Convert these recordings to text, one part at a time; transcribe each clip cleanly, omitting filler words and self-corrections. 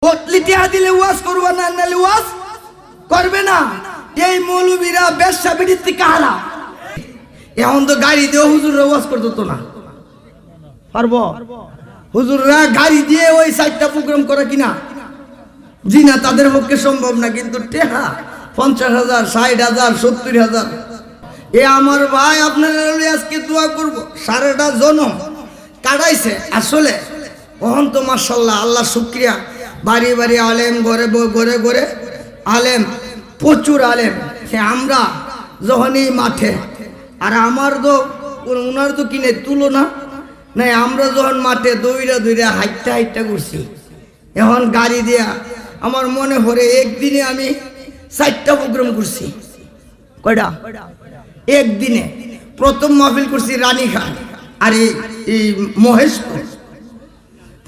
পটলি টিয়া দিলে ওয়াজ করবা না, নালে ওয়াজ করবে না। এই মৌলবীরা ব্যবসা বিড়িতে কাহারা এখন তো গাড়ি দিয়ে হুজুররা ওয়াজ করতো না, পারবো? হুজুররা গাড়ি দিয়ে ওই 4টা প্রোগ্রাম করে কিনা? জি না, তাদের পক্ষে সম্ভব না। কিন্তু টেহা 50,000, 60,000, 70,000। এ আমার ভাই আপনারা আজকে দোয়া করব। সারাটা জনম কাটাইছে আসলে ওহন তো মাশাআল্লাহ, আল্লাহ শুকরিয়া। বাড়ি বাড়ি আলেম, ঘরে ঘরে ঘরে আলেম, প্রচুর আলেম। আমরা যখনই মাঠে, আর আমার তো ওনার তো কিনে তুলনা নাই। আমরা যখন মাঠে দৌড়া দৌড়া হাইটটা হাইটটা করছি, এখন গাড়ি দিয়া আমার মনে পড়ে একদিনে আমি 4টা প্রোগ্রাম করছি। কয়টা? একদিনে প্রথম মাহফিল করছি রানীখান আর এই মহেশপুর,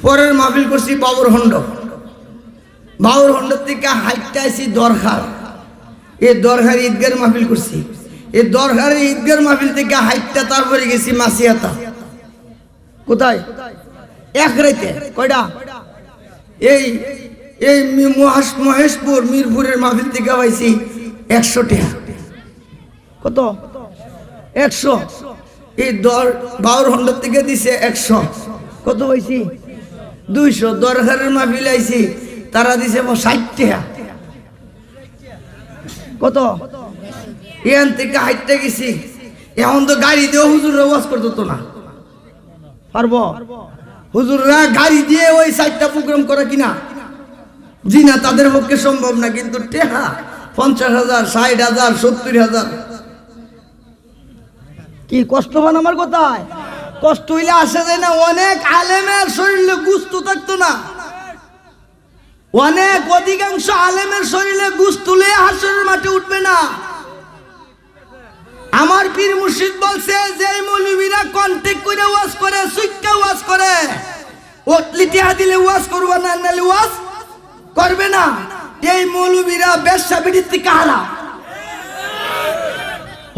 পরের মাহফিল করছি বাবুরহন্ড, বাবুরহন্ড থেকে হাইটটা আইছি দরখার, এই দরখার ঈদগার মাহফিল করছি। এই দরখার ঈদগার মাহফিল থেকে হাইটটা তারপরে গেছি মাসিয়াতা। কোথায়? এক রাইতে। কয়টা? এই এই মহেশপুর মিরপুরের মাহফিল থেকে পাইছি 100 টাকা। কত? 100। এই বাউরহন্ড থেকে দিছে 100। কত পাইছি? 200। দরখারের মাহফিল আইছি, তারা দিছে 60 টাকা। কত? এখান থেকে হাইটটা গেছি। এখন তো গাড়ি দিয়ে হুজুররা ওয়াজ করতো না, পারবো? হুজুররা গাড়ি দিয়ে ওই 4টা প্রোগ্রাম করে কিনা? জি না, তাদের পক্ষে সম্ভব না। কিন্তু টেহা 50,000, 60,000, 70,000। কি কষ্ট হয় আমার কোথায়? কষ্ট হইলে আসা যায় না। অনেক আলেমের শরীরে গুস্ত থাকতো না, অনেক অধিকাংশ আলেমের শরীরে গুস্ত লয়ে হাসরের মাঠে উঠবে না। আমার পীর মুর্শিদ বলছে যে মৌলবীরা কন্টেক্ট করে ওয়াজ করে, সুইক্কা ওয়াজ করে, ওটলি টিয়া দিলে ওয়াজ করবা না, নালে ওয়াজ করবে না। এই মৌলবীরা ব্যবসা বিড়িতে কাহারা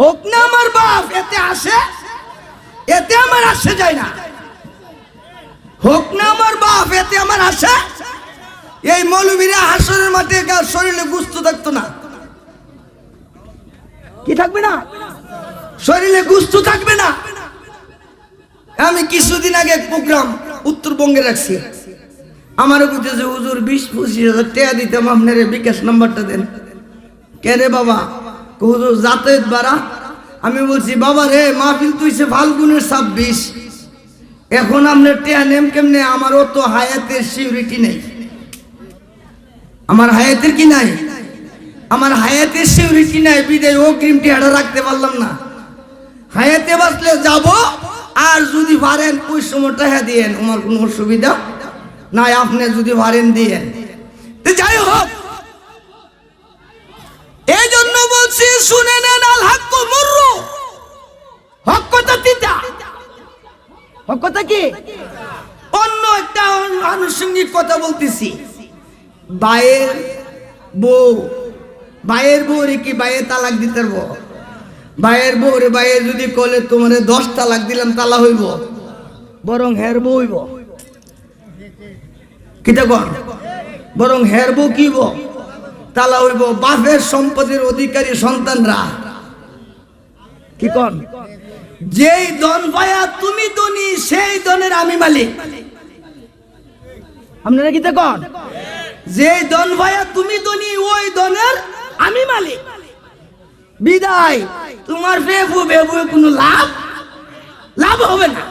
হোক না আমার বাপ, এতে আসে, এতে আমার আসে যায় না। হোক না আমার বাপ, এতে আমার আসে। এই মৌলবীরা হাসরের মাঠে শরীরে গুস্ত থাকতো না। কি থাকবে না? শরীরে গুস্ত থাকবে না। আমি কিছুদিন আগে প্রোগ্রাম উত্তরবঙ্গে রাখছি। আমারও বুঝেছে হুজুর 20-25 টাকা দিতাম, আপনার বিকাশ নাম্বারটা দেন। কে রে বাবা? হুজুর যাতায়াত বাড়া। আমি বলছি বাবা রে, মাহফিল তুইছে ফাল্গুনের 26, এখন আপনার টেয়া নেম কেমনে? আমারও তো হায়াতের সিউরিটি নেই। আমার হায়াতের কি নাই? আমার হায়াতের সিউরিটি নাই, বিদায় অগ্রিম টিয়াটা রাখতে পারলাম না। হায়াতে বাঁচলে যাব, আর যদি পারেন ওই সময় টাকা দিয়েন, আমার কোনো অসুবিধা নাই। আপনি যদি পারেন দিয়েন। যাই হোক, এই জন্য বলছি শুনে নেন, আল হক মুররু, হক কথা তিতা। হক কথা কি? অন্য একটা আনুষঙ্গিক কথা বলতেছি। বাইয়ের বউ রে কি বাইয়ে তালাক দিতে পারবো? বাইয়ের বউ রে বাইয়ে যদি কলে তোমার 10 তালাক দিলাম, তালা হইব? বরং হের বউ হইব। কিতা কন? বরং হের বউ কিব? তালা হইব। বাপের সম্পদের অধিকারী সন্তানরা। কি কন? যেই ধন পায়া তুমি ধনী, সেই ধনের আমি মালিক। আপনারা কিতা কন? যেই ধন পায়া তুমি ধনী, ওই ধনের আমি মালিক। বিদায় তোমার বেবু কোনো লাভ হবে না।